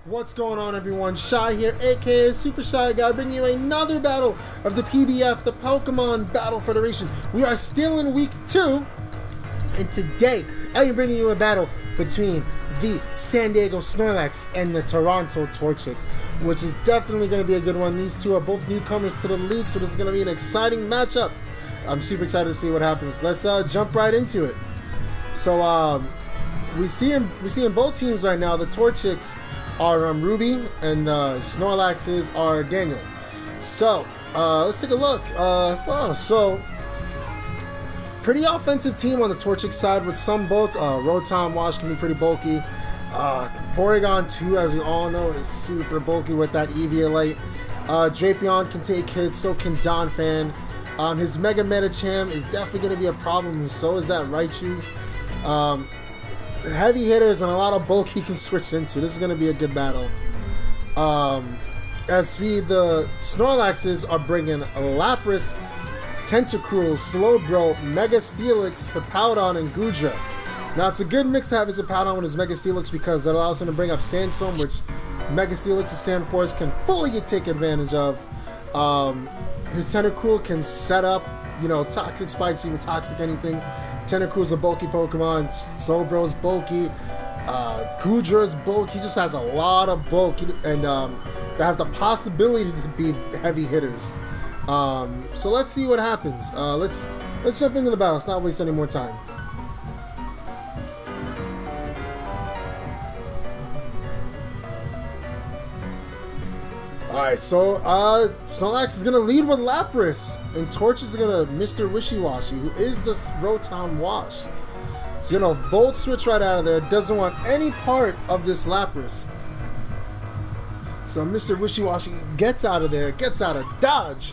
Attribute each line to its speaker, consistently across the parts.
Speaker 1: What's going on, everyone? Shy here, aka Super Shy Guy, bringing you another battle of the PBF, the Pokemon Battle Federation. We are still in week 2, and today I am bringing you a battle between the San Diego Snorlax and the Toronto Torchics, which is definitely going to be a good one. These two are both newcomers to the league, so this is going to be an exciting matchup. I'm super excited to see what happens. Let's jump right into it. So we see in both teams right now. The Torchics are Ruby, and Snorlaxes are Daniel. So let's take a look. So pretty offensive team on the Torchic side with some bulk. Rotom Wash can be pretty bulky. Porygon 2, as we all know, is super bulky with that Eviolite. Drapion can take hits, so can Donphan. His Mega Medicham is definitely going to be a problem, so is that Raichu. Heavy hitters and a lot of bulk he can switch into. This is going to be a good battle. The Snorlaxes are bringing Lapras, Tentacruel, Slowbro, Mega Steelix, Hippowdon, and Goodra. Now, it's a good mix to have his Hippowdon with his Mega Steelix because that allows him to bring up Sandstorm, which Mega Steelix's Sandforce can fully take advantage of. His Tentacruel can set up, Toxic Spikes, even Toxic anything. Tentacruel's a bulky Pokemon, Slowbro's bulky, Goodra's bulky. He just has a lot of bulk, and they have the possibility to be heavy hitters. So let's see what happens. Let's jump into the battle. Let's not waste any more time. Alright, so Snorlax is going to lead with Lapras, and Torch is going to Mr. Wishy-Washy, who is the Rotom Wash. So, Volt Switch right out of there, doesn't want any part of this Lapras. So Mr. Wishy-Washy gets out of there, gets out of Dodge.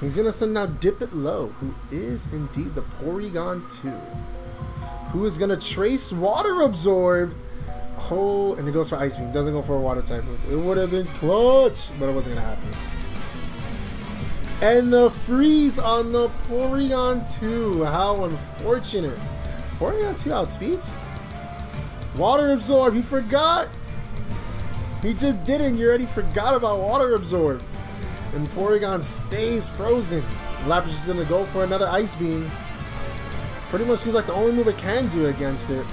Speaker 1: He's going to send out Dip It Low, who is indeed the Porygon 2, who is going to Trace Water Absorb. Oh, and it goes for Ice Beam. Doesn't go for a water type move. It would have been clutch, but it wasn't gonna happen. And the freeze on the Porygon 2. How unfortunate. Porygon 2 outspeeds. Water Absorb. He forgot. He just didn't. You already forgot about Water Absorb. And Porygon stays frozen. Lapras is gonna go for another Ice Beam. Pretty much seems like the only move it can do against it.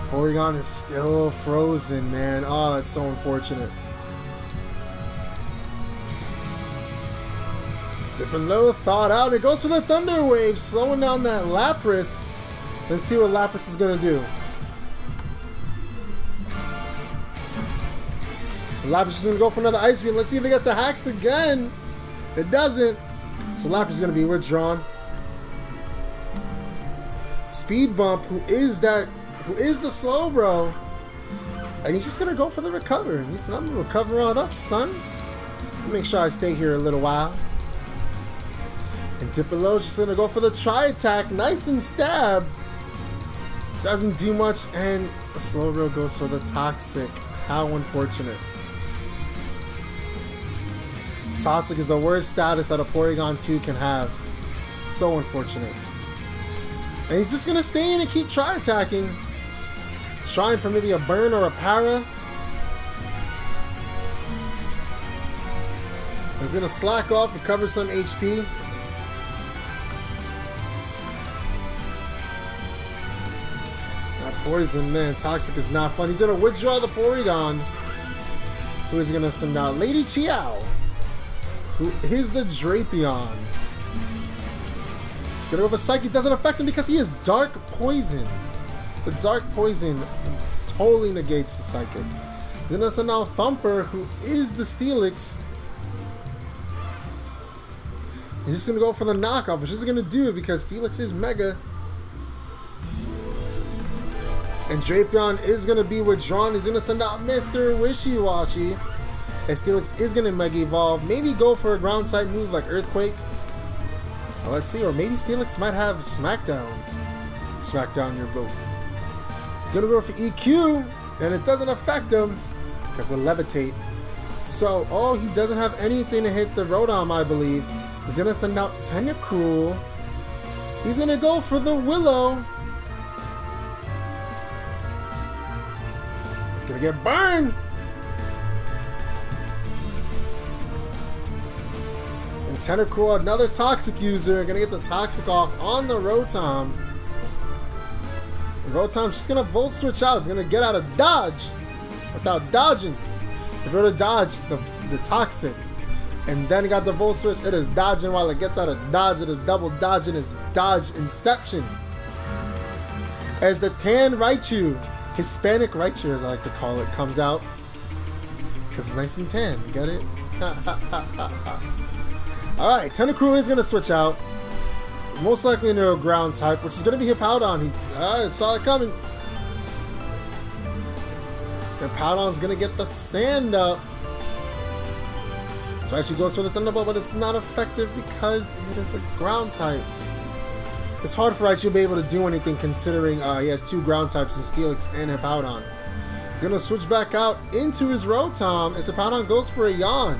Speaker 1: Porygon is still frozen, man. Oh, that's so unfortunate. Dip Below thawed out. It goes for the Thunder Wave, slowing down that Lapras. Let's see what Lapras is going to do. Lapras is going to go for another Ice Beam. Let's see if it gets the hacks again. It doesn't. So Lapras is going to be withdrawn. Speed Bump, who is the Slowbro, and he's just gonna go for the recover. He said, I'm gonna recover on up, son. Make sure I stay here a little while. And Dip It Low's just gonna go for the Tri-Attack, nice and stab. Doesn't do much, and the Slowbro goes for the Toxic. How unfortunate. Toxic is the worst status that a Porygon 2 can have. So unfortunate. And he's just gonna stay in and keep Tri-Attacking. Trying for maybe a burn or a para. He's gonna slack off, recover some HP. That poison, man, Toxic is not fun. He's gonna withdraw the Porygon, who is gonna send out Lady Chiao, who is the Drapion. He's gonna go for Psychic. Doesn't affect him because he is Dark Poison. The Dark Poison totally negates the Psychic. Then there's now Thumper, who is the Steelix. He's just gonna go for the knockoff, which is gonna do it because Steelix is Mega. And Drapion is gonna be withdrawn. He's gonna send out Mr. Wishy-Washy. And Steelix is gonna Mega Evolve. Maybe go for a ground type move like Earthquake. Well, let's see, or maybe Steelix might have Smackdown. Smackdown your boat. He's gonna go for EQ, and it doesn't affect him because of Levitate. So, he doesn't have anything to hit the Rotom, I believe. He's gonna send out Tentacruel. He's gonna go for the Willow. gonna get burned. And Tentacruel, another toxic user, gonna get the toxic off on the Rotom. Rotom's just gonna Volt Switch out. It's gonna get out of dodge without dodging. If it were to dodge the toxic and then got the Volt Switch, it is dodging while it gets out of dodge. It is double dodging. It's dodge inception. As the Tan Raichu, Hispanic Raichu as I like to call it, comes out because it's nice and tan. Get it? Alright, Tentacruel is gonna switch out. Most likely into a ground type, which is going to be Hippowdon. I saw it coming. Hippowdon's going to get the sand up. So actually goes for the Thunderbolt, but it's not effective because it is a ground type. It's hard for Raichu to be able to do anything considering he has 2 ground types in Steelix and Hippowdon. He's going to switch back out into his Rotom as Hippowdon goes for a Yawn.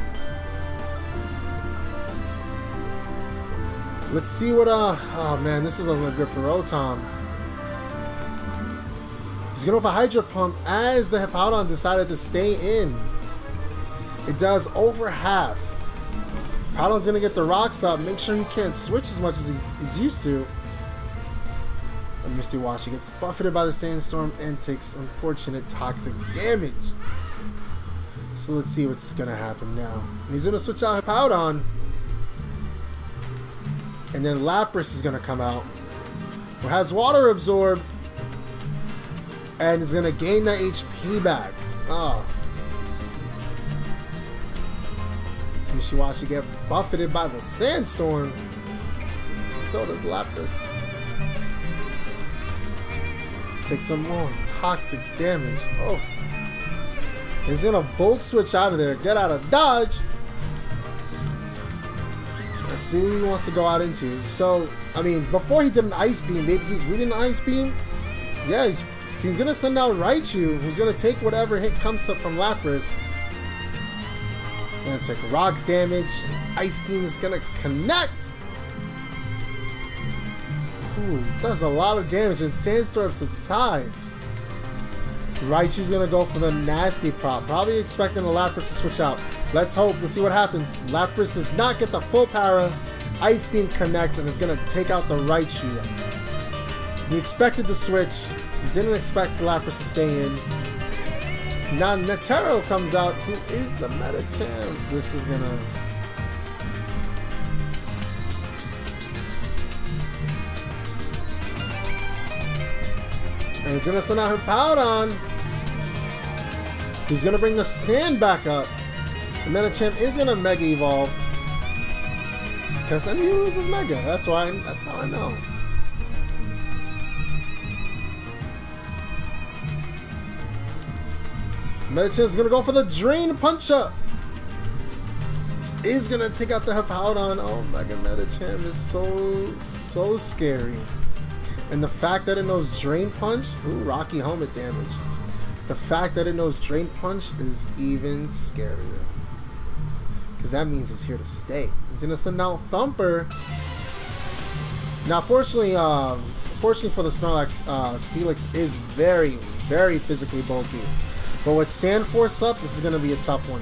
Speaker 1: Let's see what, oh man, this doesn't look good for Rotom. He's going to go for Hydro Pump as the Hippowdon decided to stay in. It does over half. Hippowdon's going to get the rocks up, make sure he can't switch as much as he's used to. And Misty Washi gets buffeted by the Sandstorm and takes unfortunate toxic damage. So let's see what's going to happen now. And he's going to switch out Hippowdon. And then Lapras is going to come out. Who has Water Absorb. And is going to gain the HP back. Oh. So Mishiwashi get buffeted by the Sandstorm. So does Lapras. Take some more toxic damage. Oh. He's going to Volt Switch out of there. Get out of dodge. Let's see what he wants to go out into. So, I mean, before he did an Ice Beam, maybe he's reading the Ice Beam. Yeah, he's going to send out Raichu, who's going to take whatever hit comes up from Lapras. Going to take Rocks damage. Ice Beam is going to connect. Ooh, does a lot of damage, and Sandstorm subsides. Raichu's going to go for the nasty prop. Probably expecting the Lapras to switch out. Let's hope. Let's see what happens. Lapras does not get the full power. Ice Beam connects and is going to take out the Raichu. He expected the switch. He didn't expect the Lapras to stay in. Now Netero comes out, who is the meta champ. This is going to... And he's going to send out Hippowdon, who's going to bring the sand back up. The Medicham is going to Mega Evolve. Because then he loses Mega. That's how I know. Medicham is going to go for the Drain Punch-Up. Is going to take out the Hippowdon. Oh, Mega Medicham is so scary. And the fact that it knows Drain Punch, ooh, Rocky Helmet damage. The fact that it knows Drain Punch is even scarier. Because that means it's here to stay. He's going to send out Thumper. Now, fortunately for the Snorlax, Steelix is very, very physically bulky. But with Sand Force up, this is going to be a tough one.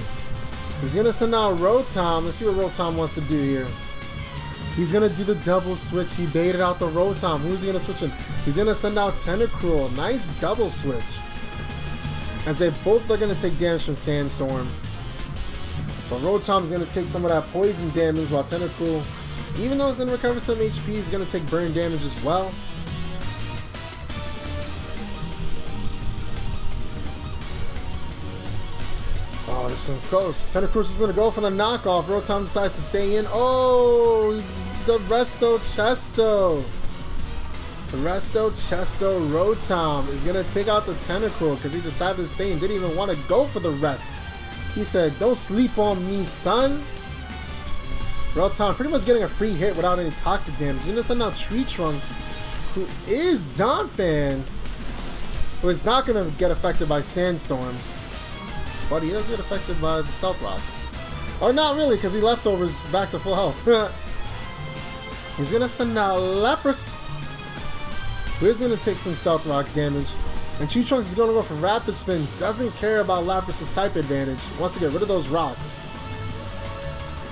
Speaker 1: He's going to send out Rotom. Let's see what Rotom wants to do here. He's going to do the double switch. He baited out the Rotom. Who's he going to switch in? He's going to send out Tentacruel. Nice double switch. As they both are going to take damage from Sandstorm. But Rotom's going to take some of that poison damage while Tentacruel, even though it's going to recover some HP, he's going to take burn damage as well. Oh, this one's close. Tentacruel is going to go for the knockoff. Rotom decides to stay in. Oh, the Resto Chesto. The Resto Chesto Rotom is going to take out the Tentacruel because he decided to stay and didn't even want to go for the rest. He said, "Don't sleep on me, son." Rotom pretty much getting a free hit without any toxic damage. You're going to send out Tree Trunks, who is Donphan, who is not going to get affected by Sandstorm. But he does get affected by the Stealth Rocks. Or not really, because he leftovers back to full health. He's going to send out Lapras, who is going to take some Stealth Rocks damage. And Chew Trunks is going to go for Rapid Spin. Doesn't care about Lapras's type advantage. Wants to get rid of those rocks.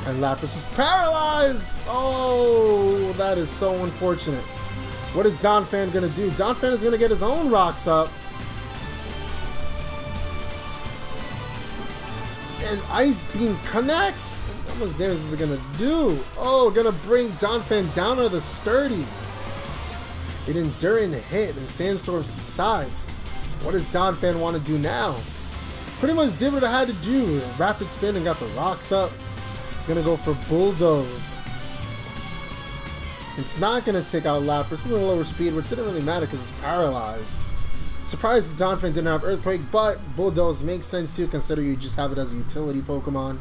Speaker 1: And Lapras is paralyzed! Oh, that is so unfortunate. What is Donphan going to do? Donphan is going to get his own rocks up. And Ice Beam connects! How much damage is it going to do? Oh, going to bring Donphan down to the sturdy. It enduring the hit and Sandstorm subsides. What does Donphan want to do now? Pretty much did what I had to do. Rapid Spin and got the rocks up. It's going to go for Bulldoze. It's not going to take out Lapras. This is a lower speed, which didn't really matter because it's paralyzed. Surprised that Donphan didn't have Earthquake, but Bulldoze makes sense too, consider you just have it as a utility Pokemon.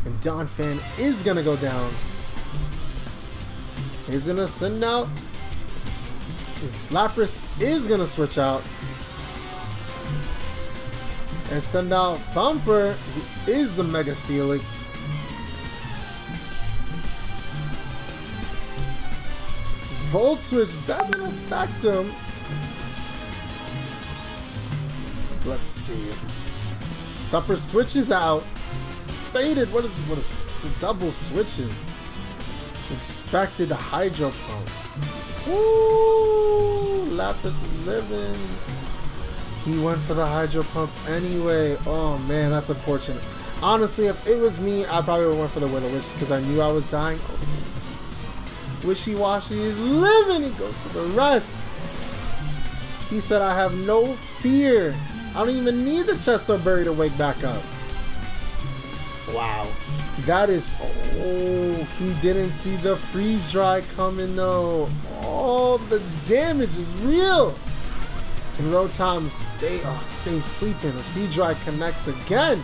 Speaker 1: And Donphan is going to go down. He's going to send out. His Lapras is going to switch out. And send out Thumper, who is the Mega Steelix. Volt Switch doesn't affect him. Let's see. Thumper switches out. Faded. What is it's a double switches. Expected a Hydro Pump. Ooh, Lapras is living. He went for the Hydro Pump anyway. Oh man, that's unfortunate. Honestly, if it was me, I probably would have went for the Will-O-Wisp because I knew I was dying. Wishy-Washy is living. He goes for the rest. He said, I have no fear. I don't even need the Chesto Berry to wake back up. Wow. That is... Oh, he didn't see the Freeze Dry coming though. Oh, the damage is real. And Rotom stays sleeping as Freeze Dry connects again.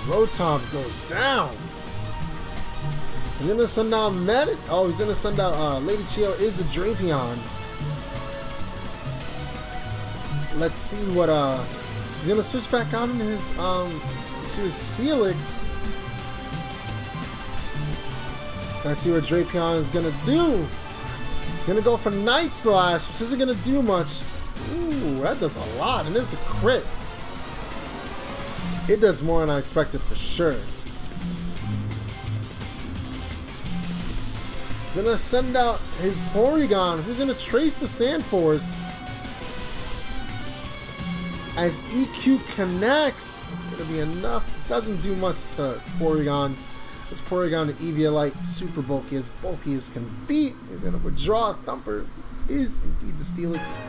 Speaker 1: Rotom goes down. He's gonna send out Medic. Oh, he's gonna send out Lady Chio is the Drapion. Let's see what he's gonna switch back out into his to his Steelix. Let's see what Drapion is gonna do. He's gonna go for Night Slash, which isn't gonna do much. Ooh, that does a lot, and it's a crit. It does more than I expected for sure. He's gonna send out his Porygon, who's gonna trace the Sand Force. As EQ connects, it's gonna be enough. Doesn't do much to Porygon. This Porygon to Eviolite, super bulky as can be. He's gonna withdraw. Thumper is indeed the Steelix.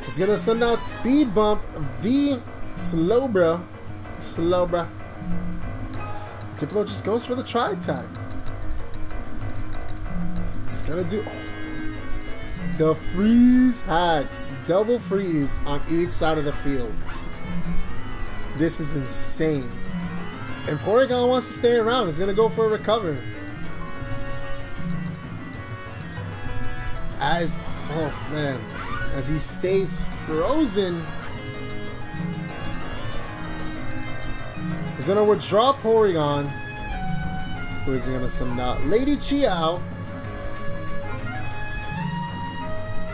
Speaker 1: He's gonna send out Speed Bump V Slowbra. Diplo just goes for the Tri-Attack. It's gonna do the Freeze Hacks. Double freeze on each side of the field. This is insane. And Porygon wants to stay around. He's gonna go for a recover. Oh man, as he stays frozen. He's gonna withdraw Porygon. Who is he gonna send out? Lady Chio.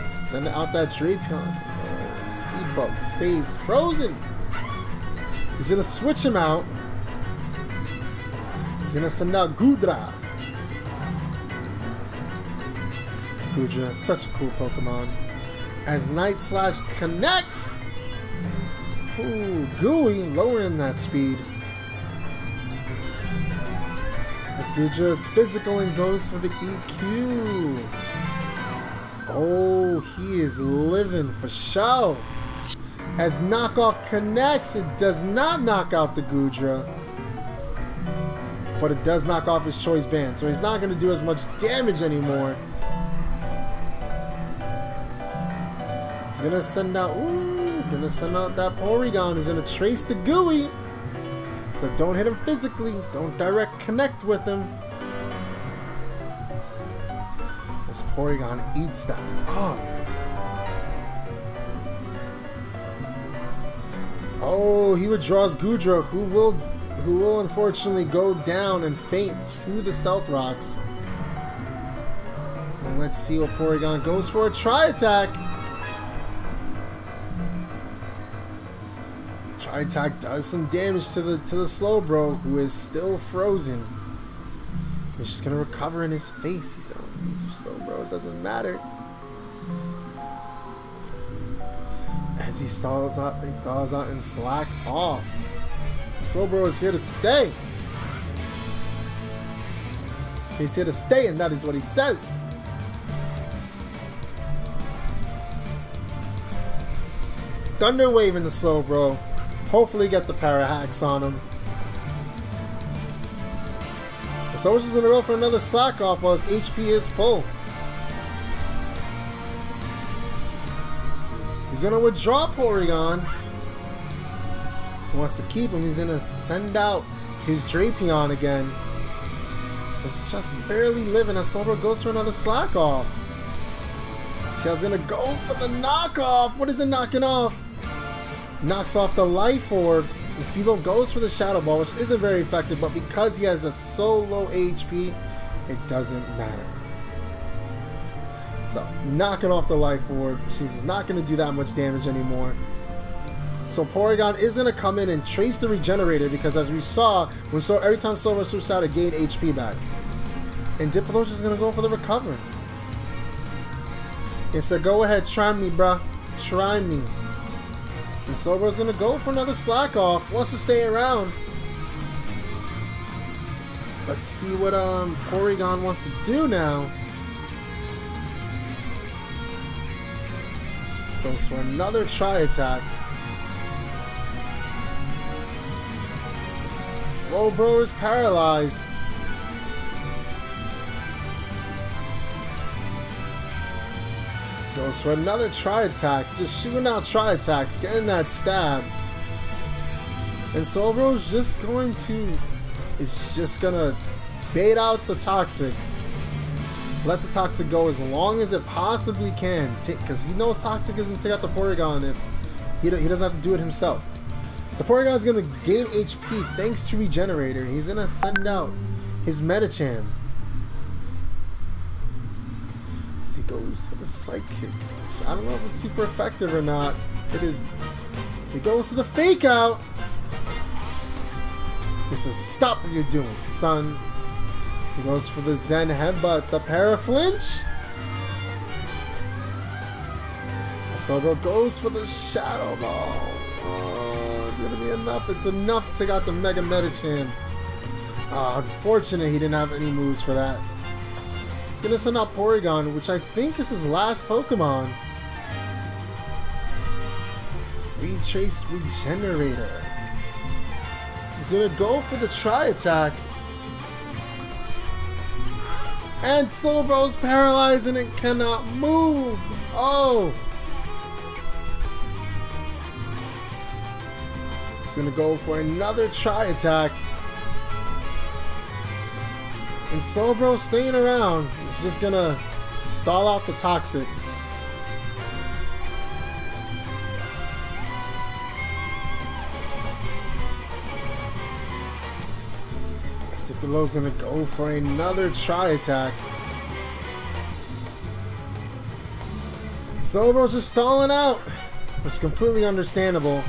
Speaker 1: Send out that Drapion. Speed Bump stays frozen. He's gonna switch him out. He's gonna send out Goodra. Goodra, such a cool Pokemon. As Night Slash connects. Ooh, Gooey, lowering that speed. As Goodra is physical and goes for the EQ. Oh, he is living for show. As Knockoff connects, it does not knock out the Goodra. But it does knock off his Choice Band, so he's not going to do as much damage anymore. He's going to send out, that Porygon. He's going to trace the Gooey. So don't hit him physically. Don't direct connect with him. This Porygon eats that up. Oh, he withdraws Goodra, who will unfortunately go down and faint to the Stealth Rocks. And let's see what Porygon goes for. A Tri-Attack. Tri-Attack does some damage to the Slowbro, who is still frozen. He's just gonna recover in his face. He said, Slowbro, it doesn't matter. As he thaws out and slack off. Slowbro is here to stay. He's here to stay, and that is what he says. Thunder Wave in the Slowbro. Hopefully get the Para Hacks on him. The Soldier's just gonna go for another slack off while his HP is full. He's gonna withdraw Porygon. He wants to keep him. He's gonna send out his Drapion again. It's just barely living as Slowbro goes for another slack off. Shell's gonna go for the knockoff. What is it knocking off? Knocks off the Life Orb. And Speedball goes for the Shadow Ball, which isn't very effective, but because he has a so low HP, it doesn't matter. So, knocking off the Life Orb. She's not going to do that much damage anymore. So Porygon is going to come in and trace the Regenerator, because as we saw every time Slowbro switched out, it gained HP back. And Diplodo's is going to go for the Recover. It said, go ahead, try me, bruh. Try me. And Slowbro's going to go for another slack off. Wants to stay around. Let's see what Porygon wants to do now. Goes for another Tri-Attack. Slowbro is paralyzed. Goes for another Tri-Attack. Just shooting out Tri-Attacks, getting that stab. And Slowbro's just going to... It's just gonna bait out the Toxic. Let the Toxic go as long as it possibly can. Because he knows Toxic isn't take out the Porygon if he doesn't have to do it himself. So Porygon's going to gain HP thanks to Regenerator. He's going to send out his Medicham. As he goes for the Psychic. I don't know if it's super effective or not. It is. He goes to the Fake Out. He says, stop what you're doing, son. He goes for the Zen Headbutt, the Paraflinch. Slowbro goes for the Shadow Ball. Oh, it's gonna be enough. It's enough to take out the Mega Medicham. Oh, unfortunate he didn't have any moves for that. It's gonna send out Porygon, which I think is his last Pokemon. Retrace Regenerator. He's gonna go for the Tri-Attack. And Slowbro's paralyzed and it cannot move. Oh. It's gonna go for another Tri-Attack. And Slowbro staying around. He's just gonna stall out the Toxic. Diplodo's gonna go for another Tri-Attack. Slowbro's just stalling out, which is completely understandable.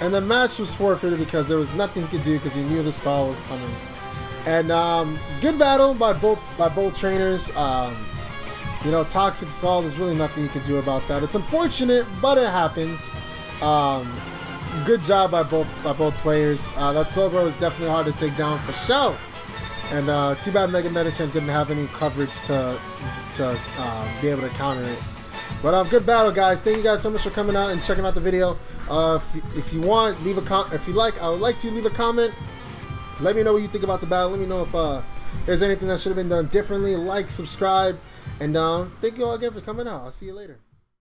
Speaker 1: And the match was forfeited because there was nothing he could do because he knew the stall was coming. And good battle by both trainers. You know, Toxic Stall, there's really nothing you can do about that. It's unfortunate, but it happens. Good job by both players. That Slowbro is definitely hard to take down for sure. And too bad Mega Medicham didn't have any coverage to be able to counter it. But good battle, guys. Thank you guys so much for coming out and checking out the video. If you want, leave a comment. If you like, I would like to leave a comment. Let me know what you think about the battle. Let me know if there's anything that should have been done differently. Like, subscribe. And thank you all again for coming out. I'll see you later.